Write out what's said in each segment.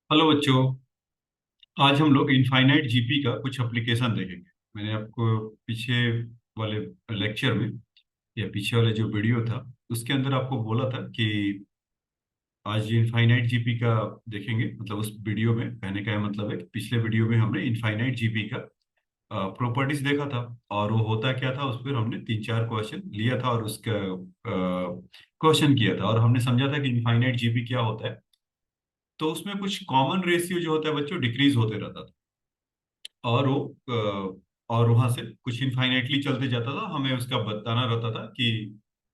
Hello बच्चों। आज हम लोग इनफाइनाइट जीपी का कुछ एप्लीकेशन देखेंगे। मैंने आपको पीछे वाले लेक्चर में या पीछे वाले जो वीडियो था उसके अंदर आपको बोला था कि आज इनफाइनाइट जीपी का देखेंगे। मतलब उस वीडियो में कहने का मतलब है कि पिछले वीडियो में हमने इनफाइनाइट जीपी का प्रॉपर्टीज देखा था। और वो होता क्या था, उस पर हमने तीन चार क्वेश्चन लिया था और उसका क्वेश्चन किया था और हमने समझा था कि इनफाइनाइट जीपी क्या होता है। तो उसमें कुछ कॉमन रेशियो जो होता है बच्चों डिक्रीज होते रहता था और वो और वहां से कुछ इनफाइनाइटली चलते जाता था। हमें उसका बताना रहता था कि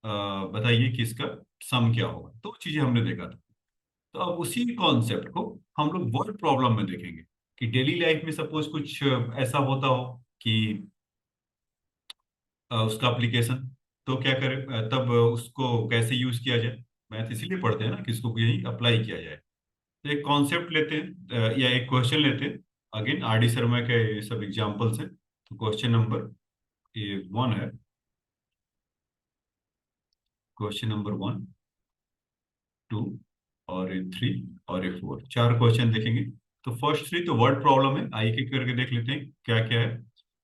बताइए कि इसका सम क्या होगा। तो वो चीजें हमने देखा था। तो अब उसी कॉन्सेप्ट को हम लोग वर्ड प्रॉब्लम में देखेंगे कि डेली लाइफ में सपोज कुछ ऐसा होता हो कि उसका एप्लीकेशन तो क्या करें, तब उसको कैसे यूज किया जाए। मैथ इसीलिए पढ़ते हैं ना कि इसको यही अप्लाई किया जाए। तो एक कॉन्सेप्ट लेते हैं या एक क्वेश्चन लेते हैं। अगेन आर डी शर्मा के ये सब एग्जाम्पल्स हैं। तो क्वेश्चन नंबर ये वन है। क्वेश्चन नंबर वन, टू और ये थ्री और ये फोर, चार क्वेश्चन देखेंगे। तो फर्स्ट थ्री तो वर्ड प्रॉब्लम है, आइए एक एक करके देख लेते हैं क्या क्या है।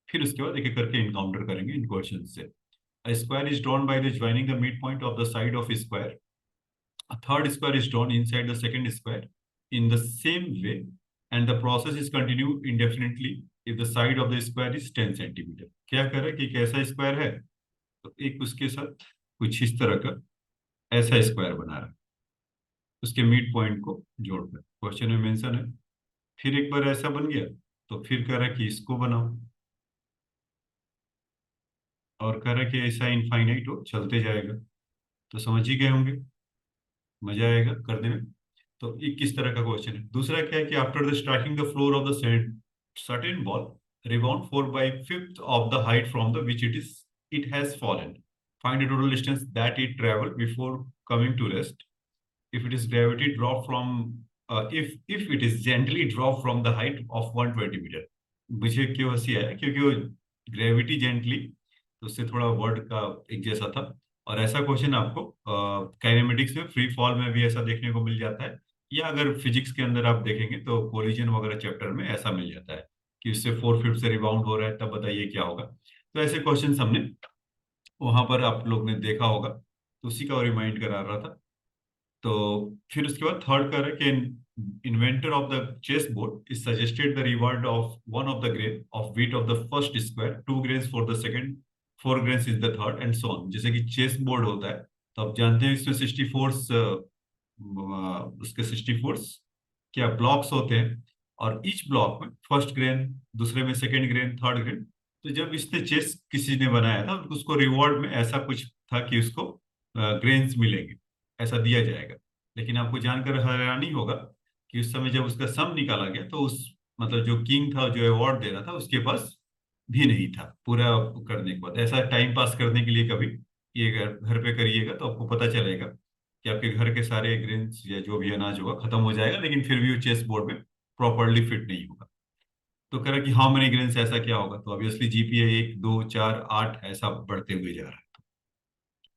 फिर उसके बाद एक एक करके इनकाउंटर करेंगे इन क्वेश्चन से। A square is drawn by the joining the midpoint of the side of a square. A third square is drawn inside the second square in the same way, and the process is continued indefinitely if the side of the square is 10 centimetre. क्या करे कि एक ऐसा square है तो एक उसके साथ कुछ इस तरह का ऐसा स्क्वायर बना रहा है, उसके मिड पॉइंट को जोड़कर क्वेश्चन में मेंशन है। फिर एक बार ऐसा बन गया तो फिर कह रहा है कि इसको बनाओ और कह रहा है कि ऐसा इनफाइनाइट हो चलते जाएगा। तो समझ ही गए होंगे, मजा आएगा करने में। तो ये किस तरह का क्वेश्चन है। दूसरा क्या है कि after the striking the floor of the certain ball rebound 4/5 of the height from the which it has fallen, find the total distance that it travel before coming to rest if it is gravity drop from if it is gently drop from the height of 120 metre. मुझे क्यों हंसी आया, क्योंकि वो gravity gently तो उससे थोड़ा word का एक जैसा था। और ऐसा क्वेश्चन आपको काइनेमेटिक्स में फ्री फॉल में भी ऐसा देखने को मिल जाता है, या अगर फिजिक्स के अंदर आप देखेंगे तो कोलिजन वगैरह चैप्टर में ऐसा मिल जाता है कि उससे 4/5 से रिबाउंड हो रहा है, तब बताइए क्या होगा। तो ऐसे क्वेश्चन हमने वहां पर आप लोग ने देखा होगा, तो उसी का रिमाइंड करा रहा था। तो फिर उसके बाद थर्ड कर है कि inventor of the chess board is suggested the reward of one of the grain of wheat of the first square, 2 grains for the second, 4 grains is the third and so on. जैसे कि chess board होता है तो आप जानते हैं इसमें 64 उसके 64 क्या ब्लॉक्स होते हैं और ईच ब्लॉक में फर्स्ट ग्रेन, दूसरे में सेकंड ग्रेन, थर्ड ग्रेन। तो जब इसने चेस किसी ने बनाया था तो उसको रिवॉर्ड में ऐसा कुछ था कि उसको ग्रेन्स मिलेंगे, ऐसा दिया जाएगा। लेकिन आपको जानकर हैरानी होगा कि उस समय जब उसका सम निकाला गया तो उस मतलब जो किंग था जो अवार्ड दे रहा था उसके पास भी नहीं था पूरा करने के बाद। ऐसा टाइम पास करने के लिए कभी ये घर घर पे करिएगा तो आपको पता चलेगा कि आपके घर के सारे ग्रेन्स या जो भी अनाज होगा खत्म हो जाएगा, लेकिन फिर भी वो चेस बोर्ड में प्रॉपरली फिट नहीं होगा। तो कह रहा कि हाउ मेनी ग्रेन्स, ऐसा क्या होगा। तो ऑब्वियसली जीपीए 1 2 4 8 ऐसा बढ़ते हुए जा रहा है।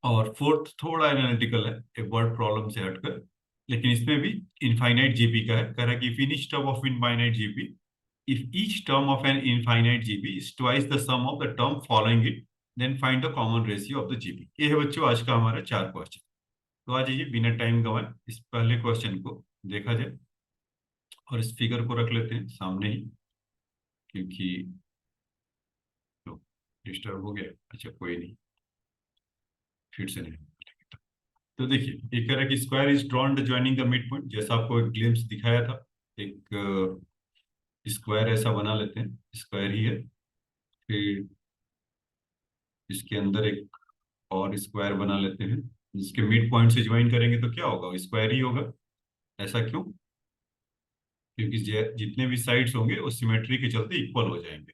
और फोर्थ थोड़ा एनालिटिकल है, एक वर्ड प्रॉब्लम से हटकर, लेकिन इसमें भी इनफाइनाइट जीपी का है। कह रहा है कि if each term of infinite GP, if each term of an infinite GP is twice the sum of the term following it, then find the common ratio of the GP. ये है बच्चों आज का हमारा चार क्वेश्चन। तो आ जाइए बिना टाइम गवाए इस पहले क्वेश्चन को देखा जाए। और इस फिगर को रख लेते हैं सामने ही, क्योंकि डिस्टर्ब हो गया। अच्छा कोई नहीं, फिर से नहीं। तो देखिए ये कह रहा है कि square is drawn the joining the mid point, जैसा आपको एक ग्लिम्स दिखाया था। एक स्क्वायर ऐसा बना लेते हैं, स्क्वायर ही है। फिर इसके अंदर एक और स्क्वायर बना लेते हैं जिसके मिड पॉइंट से ज्वाइन करेंगे तो क्या होगा, स्क्वायर ही होगा। ऐसा क्यों, क्योंकि जितने भी साइड्स होंगे वो सिमेट्री के चलते इक्वल हो जाएंगे।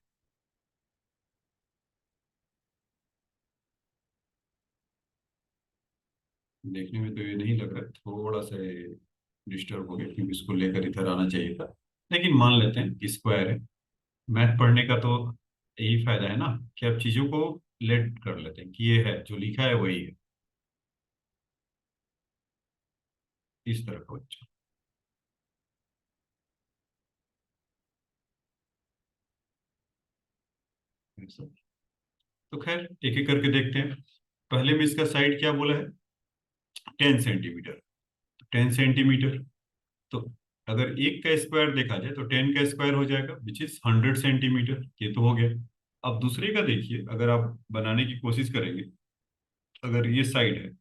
देखने में तो ये नहीं लग रहा है, थोड़ा सा डिस्टर्ब हो गया क्योंकि इसको लेकर इधर आना चाहिए था। लेकिन मान लेते हैं कि स्क्वायर है। मैथ पढ़ने का तो यही फायदा है ना कि आप चीजों को लेट कर लेते हैं कि ये है जो लिखा है वही है, इस तरह का बच्चा। सब। तो खैर एक एक करके देखते हैं। पहले में इसका साइड क्या बोला है, 10 सेंटीमीटर। 10 सेंटीमीटर, तो अगर एक का स्क्वायर देखा जाए तो 10 का स्क्वायर हो जाएगा विच इज 100 सेंटीमीटर, ये तो हो गया। अब दूसरे का देखिए, अगर आप बनाने की कोशिश करेंगे, अगर ये साइड है,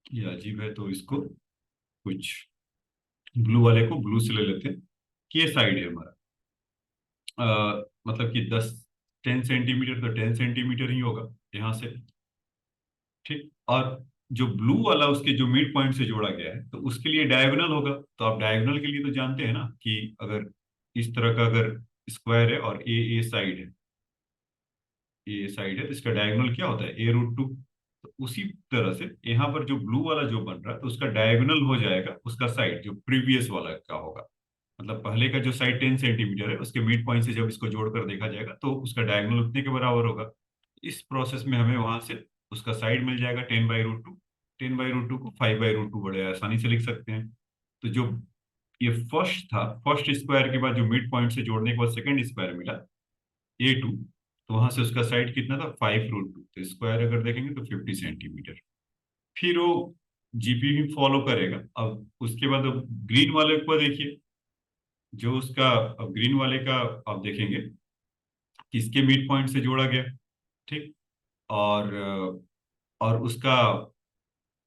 ये अजीब है तो इसको कुछ ब्लू वाले को ब्लू से ले लेते हैं, कि ये साइड है हमारा, मतलब कि 10 सेंटीमीटर, तो 10 सेंटीमीटर ही होगा यहाँ से। ठीक, और जो ब्लू वाला उसके जो मिड पॉइंट से जोड़ा गया है, तो उसके लिए डायगोनल होगा। तो आप डायगोनल के लिए तो जानते हैं ना कि अगर इस तरह का अगर स्क्वायर है और ए साइड है, ए साइड है, तो इसका डायगोनल क्या होता है, A√2। तो उसी तरह से यहाँ पर जो ब्लू वाला जो बन रहा है, तो उसका डायगोनल हो जाएगा उसका साइड जो प्रीवियस वाला का होगा। मतलब पहले का जो साइड 10 सेंटीमीटर है, उसके मिड पॉइंट से जब इसको जोड़कर देखा जाएगा तो उसका डायगोनल उतने के बराबर होगा। इस प्रोसेस में हमें वहां से उसका साइड मिल जाएगा 10/√2। 10/√2 को 5/√2 बड़े आसानी से लिख सकते हैं। तो जो ये फर्स्ट था, फर्स्ट स्क्वायर के बाद जो मिड पॉइंट से जोड़ने के बाद सेकंड स्क्वायर मिला, A2, तो वहां से उसका साइड कितना था, 5√2। तो स्क्वायर अगर देखेंगे तो 50 सेंटीमीटर। फिर वो जीपी भी फॉलो करेगा। अब उसके बाद अब ग्रीन वाले को देखिए, जो उसका अब ग्रीन वाले का आप देखेंगे किसके मिड पॉइंट से जोड़ा गया। ठीक, और और उसका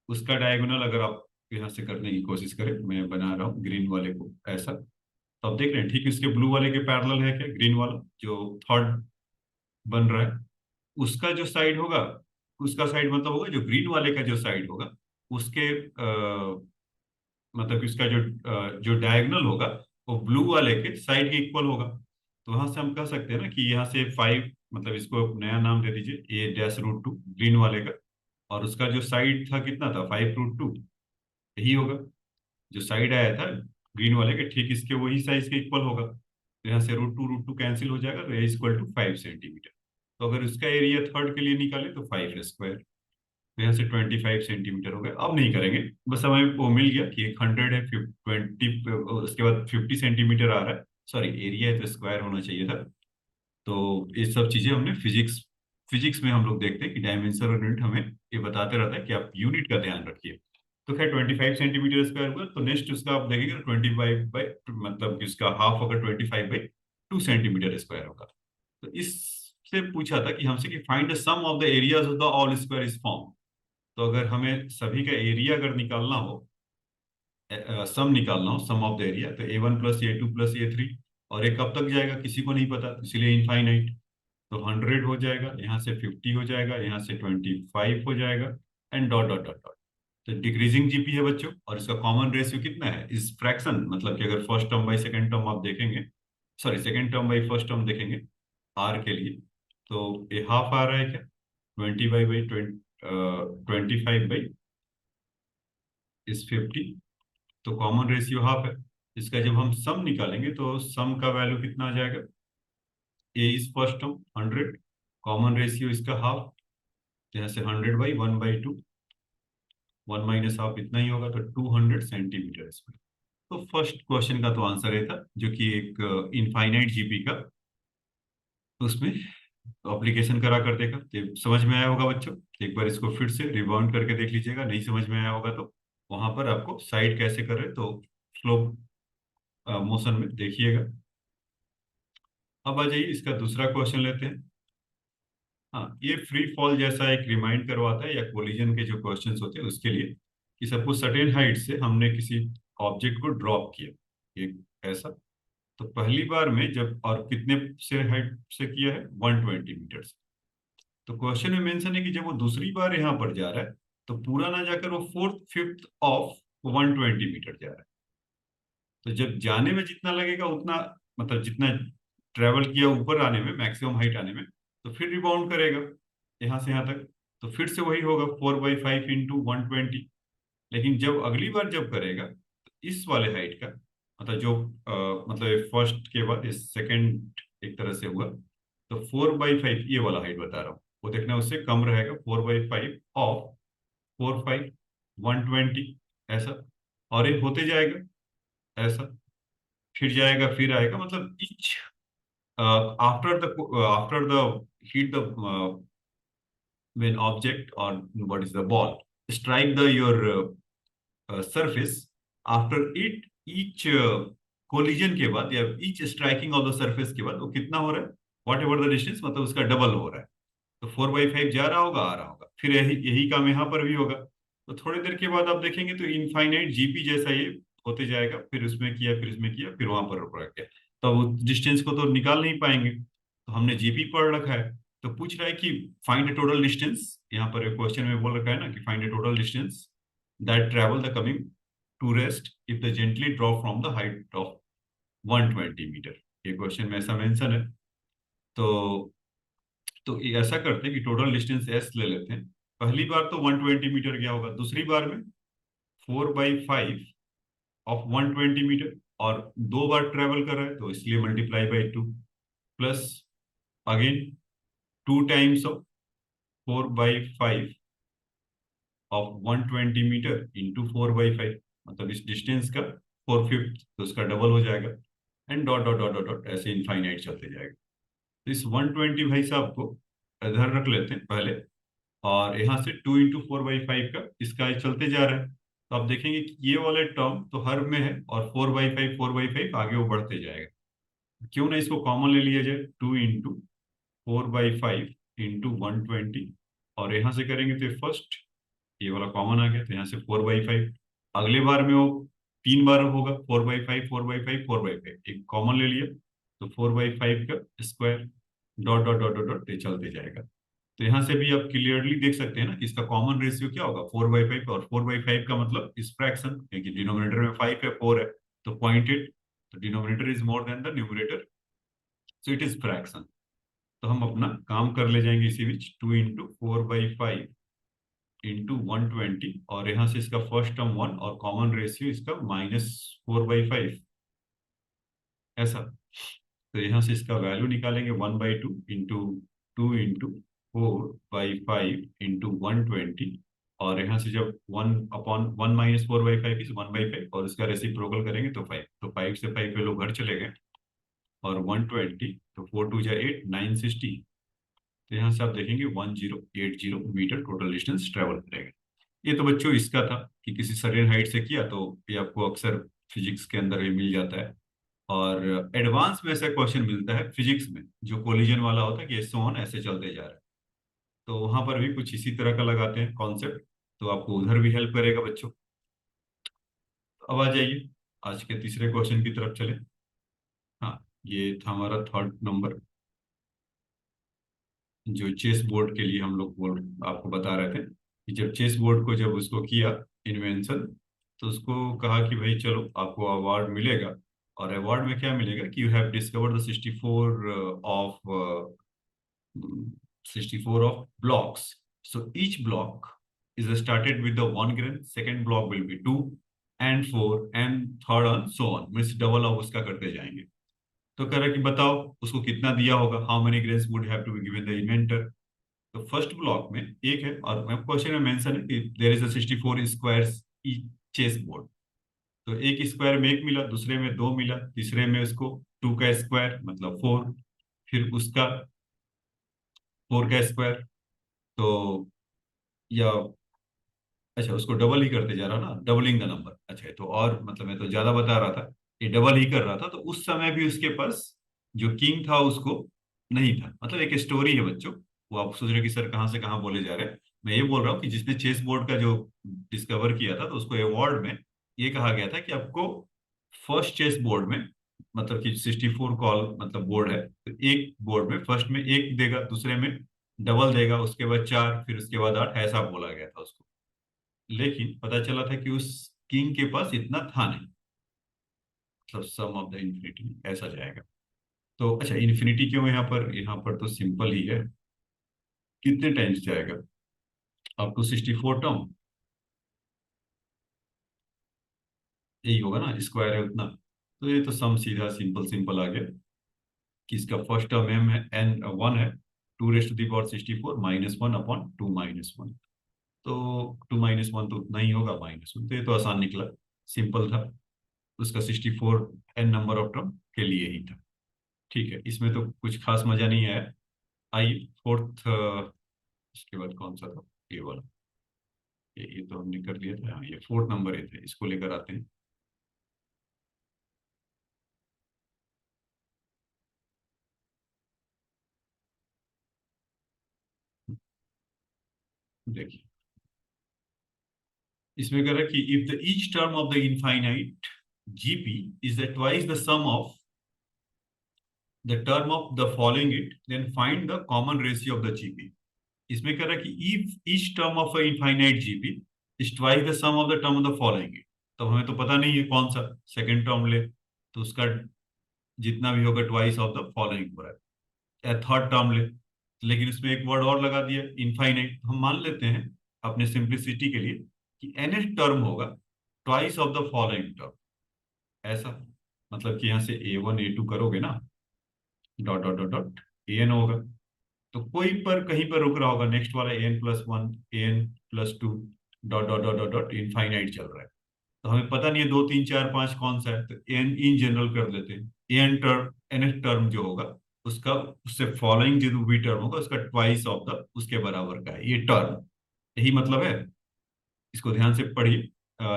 उसका डायगोनल अगर आप यहाँ से करने की कोशिश करें, मैं बना रहा हूँ ग्रीन वाले को ऐसा, तो आप देख रहे हैं ठीक इसके ब्लू वाले के पैरेलल है क्या, ग्रीन वाला जो थर्ड बन रहा है, उसका जो साइड होगा, उसका साइड मतलब होगा जो ग्रीन वाले का जो साइड होगा, उसके मतलब कि उसका जो डायगोनल होगा वो ब्लू वाले के साइड के इक्वल होगा। तो वहां से हम कह सकते हैं ना कि यहाँ से 5, मतलब इसको नया नाम दे दीजिए A-√2 ग्रीन वाले का, और उसका जो साइड था कितना था, 5√2, यही होगा जो साइड आया था ग्रीन वाले के, ठीक इसके वही साइज के इक्वल होगा। तो यहाँ से √2 कैंसिल हो जाएगा, तो A = 5 सेंटीमीटर। तो अगर उसका एरिया थर्ड के लिए निकाले तो 5 स्क्वायर, तो यहाँ से 25 सेंटीमीटर हो गया। अब नहीं करेंगे, बस हमें वो मिल गया कि एक 100 है, 20, उसके बाद 50 सेंटीमीटर आ रहा है। सॉरी, एरिया है तो स्क्वायर होना चाहिए था। तो ये सब चीजें हमने फिजिक्स फिजिक्स में हम लोग देखते हैं कि डायमेंशन और यूनिट हमें ये बताते रहता है कि आप यूनिट का ध्यान रखिए। तो खैर 25 सेंटीमीटर स्क्वायर हुआ, तो नेक्स्ट उसका आप देखेंगे 25 बाई, मतलब कि उसका हाफ अगर 25/2 सेंटीमीटर स्क्वायर होगा। तो इससे पूछा था कि हमसे कि find the sum of the areas of the all square is form. तो अगर हमें सभी का एरिया अगर निकालना हो, सम निकालना हो, सम ऑफ द एरिया, तो A1 + A2 + A3, और ये कब तक जाएगा किसी को नहीं पता, तो इसलिए इनफाइनाइट। तो 100 हो जाएगा, यहाँ से 50 हो जाएगा, यहाँ से 25 हो जाएगा, and dot dot dot dot. तो डिक्रीजिंग जीपी है बच्चों, और इसका कॉमन रेशियो कितना है इस फ्रैक्शन, मतलब कि अगर first term by second term आप देखेंगे, sorry second term by first term देखेंगे आर के लिए, तो ये हाफ आ रहा है क्या, 25 बाई 50 तो कॉमन रेशियो हाफ है। इसका जब हम सम निकालेंगे तो सम का वैल्यू कितना आ जाएगा, a is first term 100, common ratio इसका हाफ, यहाँ से 100/1/2, 1 - हाफ इतना ही होगा, तो 200 सेंटीमीटर स्क्वायर। तो फर्स्ट क्वेश्चन का तो आंसर ये था, जो कि एक इनफाइनाइट जीपी का उसमें एप्लीकेशन करा कर देखा। तो समझ में आया होगा बच्चों, एक बार इसको फिर से रिबाउंड करके देख लीजिएगा, नहीं समझ में आया होगा तो वहां पर आपको साइड कैसे करें तो स्लोप मोशन में देखिएगा। अब आ जाइए इसका दूसरा क्वेश्चन लेते हैं। हाँ, ये फ्री फॉल जैसा एक रिमाइंड करवाता है, या कोलिजन के जो क्वेश्चंस होते हैं उसके लिए, कि सपोज सर्टेन हाइट से हमने किसी ऑब्जेक्ट को ड्रॉप किया एक ऐसा, तो पहली बार में जब, और कितने से हाइट से किया है, 120 मीटर से। तो क्वेश्चन में मेंशन है कि जब वो दूसरी बार यहाँ पर जा रहा है, तो पूरा ना जाकर वो फोर्थ फिफ्थ ऑफ 120 मीटर जा रहा है। तो जब जाने में जितना लगेगा उतना, मतलब जितना ट्रेवल किया ऊपर आने में, मैक्सिमम हाइट आने में, तो फिर रिबाउंड करेगा यहाँ से यहाँ तक, तो फिर से वही होगा 4/5 × 120। लेकिन जब अगली बार जब करेगा, तो इस वाले हाइट का, मतलब जो मतलब फर्स्ट के बाद इस सेकंड एक तरह से हुआ, तो 4/5 ये वाला हाइट बता रहा हूँ, वो देखना उससे कम रहेगा, 4/5 ऑफ 4/5 120 ऐसा, और ये होते जाएगा ऐसा, फिर जाएगा फिर आएगा, मतलब after the hit the when object or what is the ball strike the your surface, after it each collision के बाद या each striking of the surface के बाद वो कितना हो रहा है, वॉट एवर द डिस्टेंस, मतलब उसका डबल हो रहा है। तो 4/5 जा रहा होगा, आ रहा होगा, फिर यही यही काम यहाँ पर भी होगा। तो थोड़ी देर के बाद आप देखेंगे तो इनफाइनाइट जीपी जैसा ये होते जाएगा, फिर उसमें किया, फिर इसमें किया, फिर वहां पर रुक गया। तो वो डिस्टेंस को तो निकाल नहीं पाएंगे, तो हमने जीपी पढ़ रखा है। तो पूछ रहा है कि फाइंड द टोटल डिस्टेंस, यहाँ पर एक क्वेश्चन में बोल रखा है ना कि find the total distance that travel the coming to rest if the gently drop from the height of 120 metre. ये क्वेश्चन में ऐसा मेंशन है। तो ये ऐसा करते हैं कि टोटल डिस्टेंस एस ले लेते हैं। पहली बार तो 120 मीटर गया होगा, दूसरी बार में 4/5 ऑफ 120 मीटर, और 2 बार ट्रेवल कर रहा है तो इसलिए × 2 plus again 2 times of 4/5 of 120 metre into 4/5, मतलब इस डिस्टेंस का 4/5, तो उसका डबल हो जाएगा। And dot dot dot dot dot ऐसे इनफाइनाइट चलते जाएगा। तो इस 120 भाई साहब को इधर रख लेते हैं पहले, और यहाँ से 2 × 4/5 का इसका चलते जा रहा है। तो आप देखेंगे कि ये वाले टर्म तो हर में है, और 4/5 आगे वो बढ़ते जाएगा। क्यों ना इसको कॉमन ले लिया जाए, 2 × 4/5 इंटू 120, और यहाँ से करेंगे तो फर्स्ट ये वाला कॉमन आ गया, तो यहाँ से 4/5। अगले बार में वो 3 बार होगा, 4/5 4/5 4/5, एक कॉमन ले लिया, तो 4/5 का square, dot dot dot dot dot ये चलते जाएगा। तो यहाँ से भी आप क्लियरली देख सकते हैं ना कि इसका कॉमन रेशियो क्या होगा, 4/5, और 4/5 का मतलब इस फ्रैक्शन, क्योंकि डिनोमिनेटर में 5 है, 4 है, तो 0.8, तो denominator is more than the numerator, so it is fraction. तो हम अपना काम कर ले जाएंगे इसी बीच, 2 × 4/5 इंटू 120, और यहाँ से इसका फर्स्ट टर्म 1, और कॉमन रेशियो इसका -4/5, ऐसा। तो यहाँ से इसका वैल्यू निकालेंगे 1/2 इंटू 2 × 4/5 इंटू 120, और यहाँ से जब 1/1 -4/5 इज 1/5, और इसका रेसिप्रोकल करेंगे तो 5, तो 5 से 5 लोग घर चले गए, और 120, तो 4 × 2 = 8, 960। तो यहाँ से आप देखेंगे 1080 मीटर टोटल डिस्टेंस ट्रेवल करेगा। ये तो बच्चों इसका था कि किसी सर्टेन हाइट से किया, तो ये आपको अक्सर फिजिक्स के अंदर भी मिल जाता है। और एडवांस में ऐसा क्वेश्चन मिलता है फिजिक्स में, जो कोलिजन वाला होता है कि ऐसे ऑन ऐसे चलते जा रहा है, तो वहां पर भी कुछ इसी तरह का लगाते हैं कॉन्सेप्ट, तो आपको उधर भी हेल्प करेगा बच्चों। तो अब आ जाइए आज के तीसरे क्वेश्चन की तरफ चले। हाँ, ये था हमारा थर्ड नंबर, जो चेस बोर्ड के लिए हम लोग बोर्ड आपको बता रहे थे कि जब चेस बोर्ड को जब उसको किया इन्वेंशन, तो उसको कहा कि भाई चलो आपको अवार्ड मिलेगा, और अवार्ड में क्या मिलेगा कि you have discovered the 64 of blocks. So each block is started with the 1 grain, second block will be 2 and 4 and third on so on, means double of उसका करते जाएंगे। तो कह रहा कि बताओ उसको कितना दिया होगा, how many grains would have to be given the inventor. तो फर्स्ट ब्लॉक में एक है, और क्वेश्चन में मेंशन है कि there is a 64 squares each chess board. तो एक स्क्वायर में एक मिला, दूसरे में 2 मिला, तीसरे में उसको 2 का स्क्वायर मतलब 4, फिर उसका 4 का स्क्वायर, तो या अच्छा उसको डबल ही करते जा रहा ना, डबलिंग द नंबर। अच्छा तो और मतलब मैं तो ज्यादा बता रहा था, ये डबल ही कर रहा था। तो उस समय भी उसके पास जो किंग था उसको नहीं था, मतलब एक स्टोरी है बच्चों, वो आप सोच रहे हो कि सर कहाँ से कहाँ बोले जा रहे हैं। मैं ये बोल रहा हूँ कि जिसने चेस बोर्ड का जो डिस्कवर किया था, तो उसको अवार्ड में ये कहा गया था कि आपको फर्स्ट चेस बोर्ड में, मतलब कि 64 कॉल मतलब बोर्ड है, तो एक बोर्ड में फर्स्ट में एक देगा, दूसरे में डबल देगा, उसके बाद 4, फिर उसके बाद 8, ऐसा बोला गया था उसको। लेकिन पता चला था कि उस किंग के पास इतना था नहीं, मतलब सम ऑफ द इन्फिनिटी ऐसा जाएगा। तो अच्छा इन्फिनिटी क्यों यहाँ पर तो सिंपल ही है, कितने टाइम्स जाएगा, अप टू 64 टर्म, यही होगा ना, स्क्वायर है उतना। तो ये तो सम सीधा सिंपल सिंपल आ गया कि इसका फर्स्ट टर्म एम है एन 1 है, 2 ⁻64 -1/2 - 1, तो 2 - 1 तो उतना ही होगा, -1, तो ये तो आसान निकला, सिंपल था। उसका 64 एन नंबर ऑफ टर्म के लिए ही था। ठीक है, इसमें तो कुछ खास मजा नहीं आया। आइए फोर्थ, इसके बाद कौन सा था, ये वाला, ये तो हमने कर लिया था। हाँ, ये फोर्थ नंबर ये थे, इसको लेकर आते हैं। देखिए, इसमें कह रहा है कि if the each term of the infinite GP is the twice the sum of the term of the following it, then find the common ratio of the GP. इसमें कह रहा है कि if each term of a infinite GP is twice the sum of the term of the following it. तो हमें तो पता नहीं है कौन सा सेकंड टर्म ले, तो उसका जितना भी होगा ट्वाइस ऑफ द फॉलोइंग हो रहा है, या थर्ड टर्म ले, लेकिन उसमें एक वर्ड और लगा दिया इनफाइनाइट। हम मान लेते हैं अपने सिंप्लिसिटी के लिए कि nth टर्म होगा twice of the following term, ऐसा। मतलब कि यहाँ से A1 A2 करोगे ना, dot dot dot dot an होगा, तो कोई पर कहीं पर रुक रहा होगा, नेक्स्ट वाला an+1, an+2, dot dot dot dot dot infinite चल रहा है। तो हमें पता नहीं है 2 3 4 5 कौन सा है, तो एन इन जनरल कर देते हैं। एन टर्म, nth टर्म जो होगा उसका, उससे फॉलोइंग जो भी टर्म होगा उसका ट्वाइस ऑफ द उसके बराबर का है ये टर्म। यही मतलब है। इसको ध्यान से पढ़िए,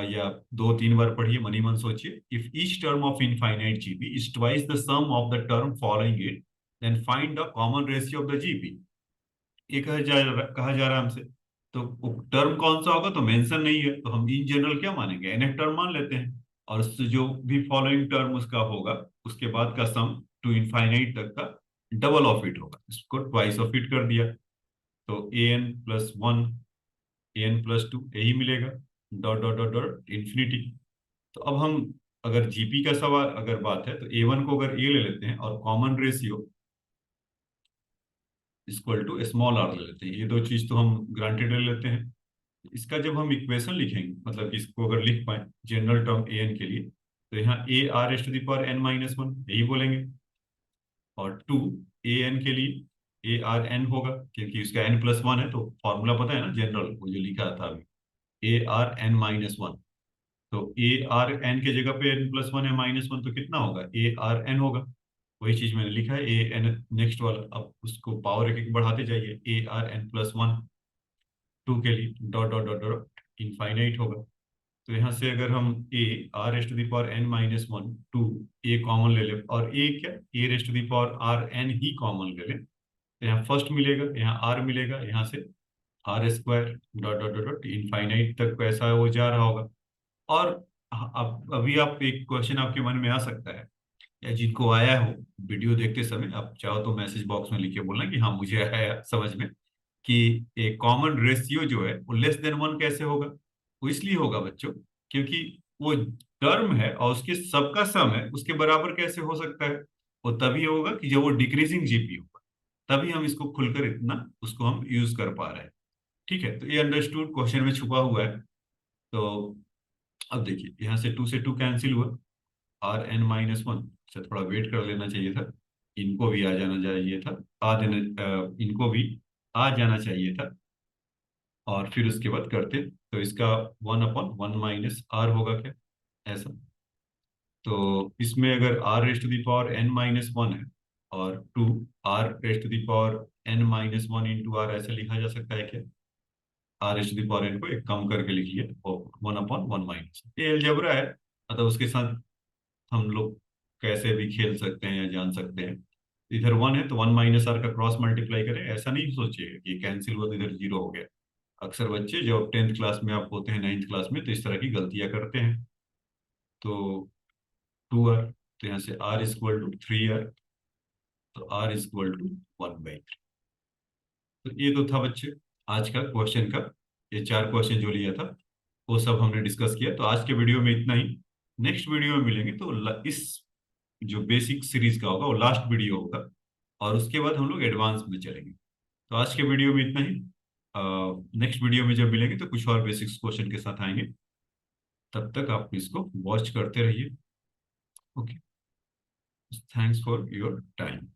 या 2 3 बार पढ़िए, मनी मन सोचिए। If each term of infinite GP is twice the sum of the term following it, then find the common ratio of the GP. ये कहा जा रहा है हमसे। तो टर्म कौन सा होगा तो मेंशन नहीं है, तो हम इन जनरल क्या मानेंगे, nth टर्म मान लेते हैं। और उससे जो भी फॉलोइंग टर्म उसका होगा, उसके बाद का सम टू इनफाइनाइट तक का डबल ऑफ इट होगा, इसको ट्वाइस ऑफ इट कर दिया। तो an+1, an+2 यही मिलेगा, dot dot dot dot infinity. तो अब हम, अगर जीपी का सवाल अगर बात है, तो A1 को अगर ए ले लेते हैं और common ratio equal to small r ले लेते हैं, ये दो चीज तो हम ग्रांटेड ले लेते हैं। इसका जब हम इक्वेशन लिखेंगे, मतलब कि इसको अगर लिख पाए जनरल टर्म an के लिए, तो यहाँ AR⁻n−1 यही बोलेंगे। और 2 an के लिए ARn होगा, क्योंकि उसका n+1 है, तो फॉर्मूला पता है ना जनरल, वो जो लिखा था अभी, ARn−1। तो ARn के जगह पे n+1 है, -1, तो कितना होगा, ARn होगा। वही चीज मैंने लिखा है an नेक्स्ट वाला। अब उसको पावर एक एक बढ़ाते जाइए, ARn+1 2 के लिए, dot dot dot dot infinite होगा। तो यहाँ से अगर हम AR⁻n−1 टू ए कॉमन ले ले, और ए क्या, A⁻r n ही कॉमन ले ले, तो यहाँ फर्स्ट मिलेगा, यहाँ आर मिलेगा, यहाँ से R² dot dot dot dot infinite तक कैसा वो जा रहा होगा। और अब अभी आप एक क्वेश्चन आपके मन में आ सकता है, या जिनको आया हो वीडियो देखते समय, आप चाहो तो मैसेज बॉक्स में लिख के बोलना कि हाँ मुझे आया समझ में, कि एक कॉमन रेशियो जो है वो लेस देन 1 कैसे होगा। वो इसलिए होगा बच्चों, क्योंकि वो टर्म है और उसके सबका सम है, उसके बराबर कैसे हो सकता है। वो तभी होगा कि जब वो डिक्रीजिंग जीपी होगा, तभी हम इसको खुलकर इतना उसको हम यूज कर पा रहे हैं। ठीक है, तो ये अंडरस्टूड क्वेश्चन में छुपा हुआ है। तो अब देखिए, यहाँ से 2 से 2 कैंसिल हुआ, Rn−1 से थोड़ा वेट कर लेना चाहिए था, इनको भी आ जाना चाहिए था, इनको भी आ जाना चाहिए था। और फिर उसके बाद करते तो इसका 1/1 - r होगा क्या, ऐसा। तो इसमें अगर r⁻n−1 है, और 2 r⁻n−1 इंटू आर ऐसे लिखा जा सकता है क्या। r⁻n को एक कम करके लिख लिया, और 1/1 माइनस, ये अलजेब्रा है, मतलब उसके साथ हम लोग कैसे भी खेल सकते हैं या जान सकते हैं। इधर 1 है तो 1 - r का क्रॉस मल्टीप्लाई करें, ऐसा नहीं सोचिए कि कैंसिल हुआ तो इधर 0 हो गया। अक्सर बच्चे जब 10th क्लास में आप होते हैं, 9th क्लास में, तो इस तरह की गलतियां करते हैं। तो 2r, तो यहाँ से r = 3r, तो r = 1/3। तो ये तो था बच्चे आज का क्वेश्चन का, ये 4 क्वेश्चन जो लिया था वो सब हमने डिस्कस किया। तो आज के वीडियो में इतना ही। नेक्स्ट वीडियो में मिलेंगे तो इस जो बेसिक सीरीज का होगा वो लास्ट वीडियो होगा, और उसके बाद हम लोग एडवांस में चलेंगे। तो आज के वीडियो में इतना ही। नेक्स्ट वीडियो में जब मिलेंगे तो कुछ और बेसिक्स क्वेश्चन के साथ आएंगे। तब तक आप इसको वॉच करते रहिए। Okay, thanks for your time.